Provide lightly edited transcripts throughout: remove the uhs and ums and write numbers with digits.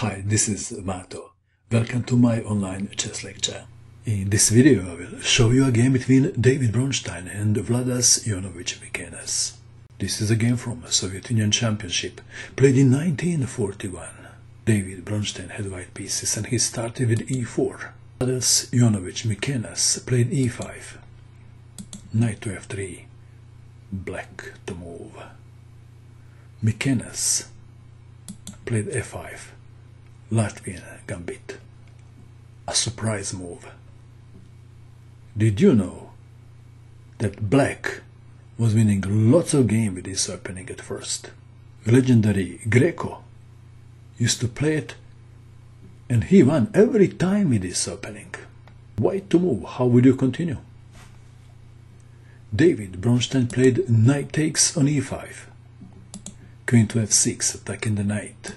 Hi, this is Mato. Welcome to my online chess lecture. In this video I will show you a game between David Bronstein and Vladas Jonovich Mikenas. This is a game from Soviet Union Championship, played in 1941. David Bronstein had white pieces and he started with e4. Vladas Jonovich Mikenas played e5. Knight to f3, black to move. Mikenas played f5, Latvian Gambit. A surprise move. Did you know that black was winning lots of games with this opening at first? Legendary Greco used to play it and he won every time with this opening. White to move, how would you continue? David Bronstein played knight takes on e5, queen to f6 attacking the knight,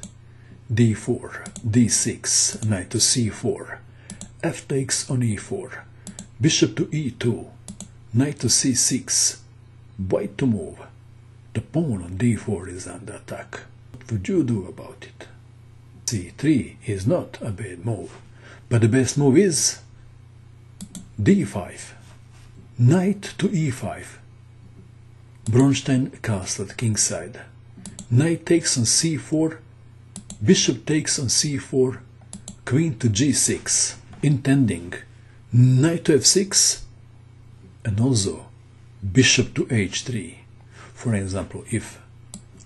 d4, d6, knight to c4, f takes on e4, bishop to e2, knight to c6, white to move. The pawn on d4 is under attack. What would you do about it? c3 is not a bad move, but the best move is d5, knight to e5. Bronstein castled kingside. Knight takes on c4, bishop takes on c4, queen to g6, intending knight to f6 and also bishop to h3. For example, if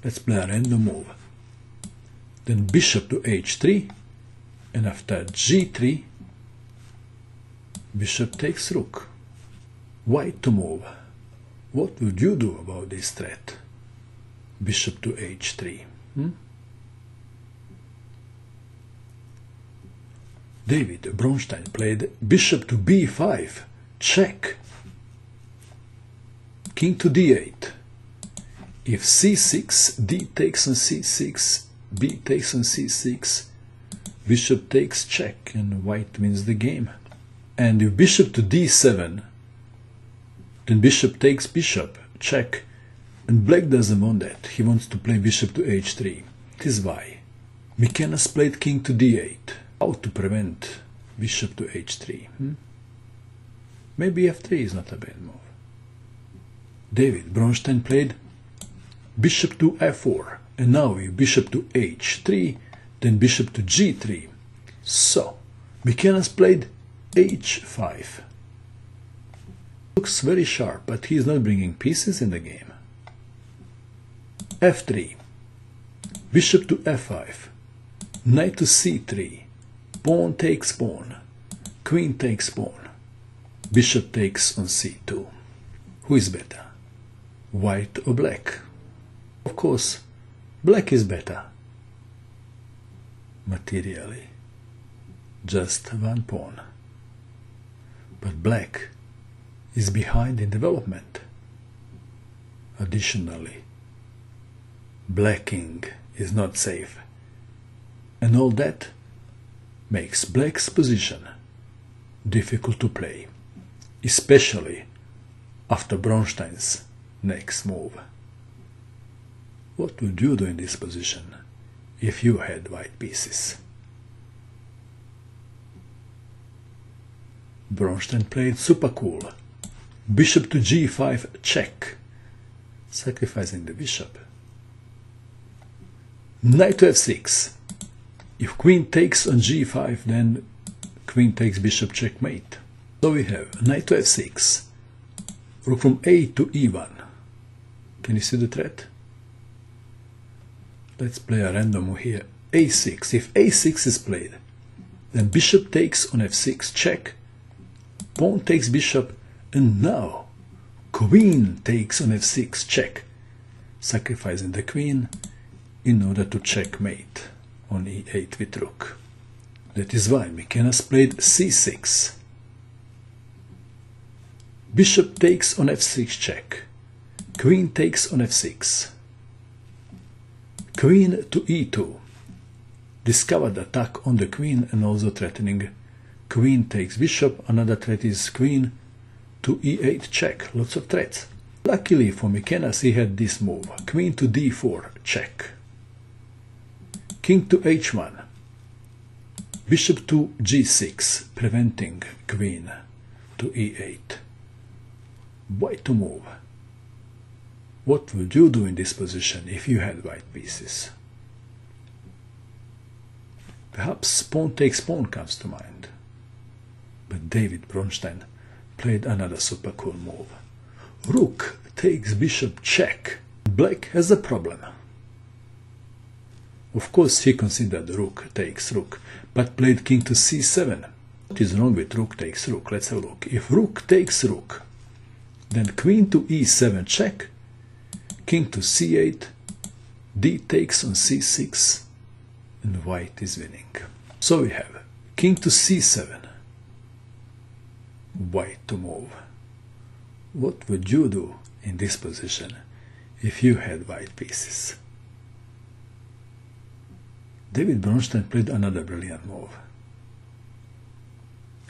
let's play a random move, then bishop to h3 and after g3 bishop takes rook. White to move. What would you do about this threat? Bishop to h3. David Bronstein played bishop to b5, check. King to d8. If c6, d takes on c6, b takes on c6, bishop takes check and white wins the game. And if bishop to d7, then bishop takes bishop, check, and black doesn't want that. He wants to play bishop to h3. This is why Mikenas played king to d8. How to prevent bishop to h3? Maybe f3 is not a bad move. David Bronstein played bishop to f4, and now if bishop to h3, then bishop to g3. So Mikenas played h5. Looks very sharp, but he is not bringing pieces in the game. f3, bishop to f5, knight to c3, pawn takes pawn, queen takes pawn, bishop takes on c2. Who is better, white or black? Of course, black is better. Materially, just one pawn. But black is behind in development. Additionally, blacking is not safe, and all that makes black's position difficult to play, especially after Bronstein's next move. What would you do in this position if you had white pieces? Bronstein played super cool. Bishop to g5 check, sacrificing the bishop. Knight to f6. If queen takes on g5, then queen takes bishop checkmate. So we have knight to f6, rook from a to e1. Can you see the threat? Let's play a random move here. a6. If a6 is played, then bishop takes on f6 check, pawn takes bishop, and now queen takes on f6 check, sacrificing the queen in order to checkmate on e8 with rook. That is why Mikenas played c6. Bishop takes on f6 check, queen takes on f6, queen to e2. Discovered attack on the queen and also threatening queen takes bishop. Another threat is queen to e8 check. Lots of threats. Luckily for Mikenas he had this move, queen to d4 check, king to h1, Bishop to g6, preventing queen to e8. White to move. What would you do in this position if you had white pieces? Perhaps pawn takes pawn comes to mind. But David Bronstein played another super cool move. Rook takes bishop check. Black has a problem. Of course he considered rook takes rook, but played king to c7. What is wrong with rook takes rook? Let's have a look. If rook takes rook, then queen to e7 check, king to c8, d takes on c6, and white is winning. So we have king to c7, white to move. What would you do in this position if you had white pieces? David Bronstein played another brilliant move,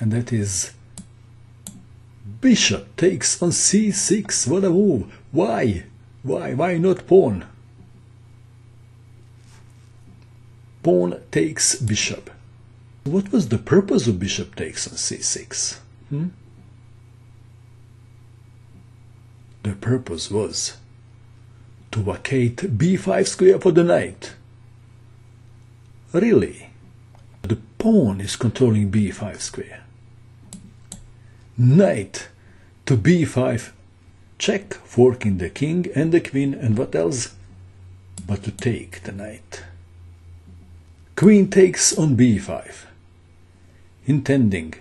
and that is bishop takes on c6. What a move! Why? Why not pawn? Pawn takes bishop. What was the purpose of bishop takes on c6? The purpose was to vacate b5 square for the knight. Really? The pawn is controlling b5 square. Knight to b5 check, forking the king and the queen, and what else but to take the knight. Queen takes on b5, intending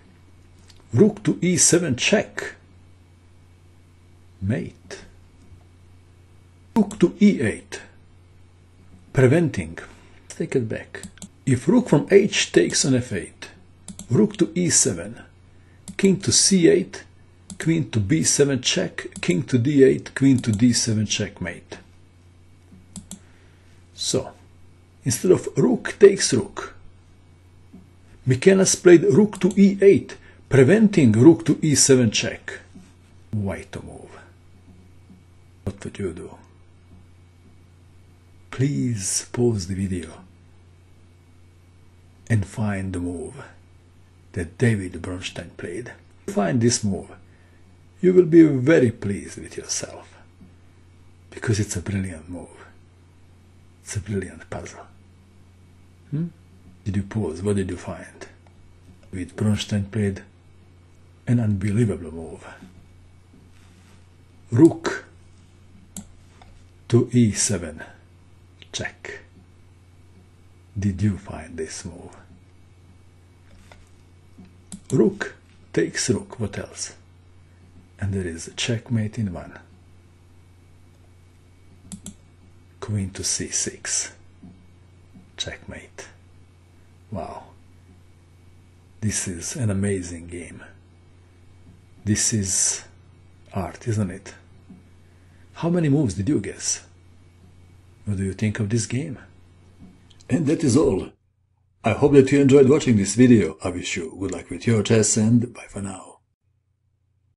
rook to e7 check, mate. Rook to e8, preventing. Let's take it back. If rook from h takes on f8, rook to e7, king to c8, queen to b7 check, king to d8, queen to d7 checkmate. So, instead of rook takes rook, Mikenas played rook to e8, preventing rook to e7 check. White to move. What would you do? Please pause the video and find the move that David Bronstein played. If you find this move, you will be very pleased with yourself, because it's a brilliant move. It's a brilliant puzzle. Did you pause? What did you find? David Bronstein played an unbelievable move. Rook to e7 check. Did you find this move? Rook takes rook. What else? And there is a checkmate in one. Queen to c6 checkmate. Wow, this is an amazing game. This is art, isn't it? How many moves did you guess? What do you think of this game? And that is all. I hope that you enjoyed watching this video. I wish you good luck with your chess, and bye for now.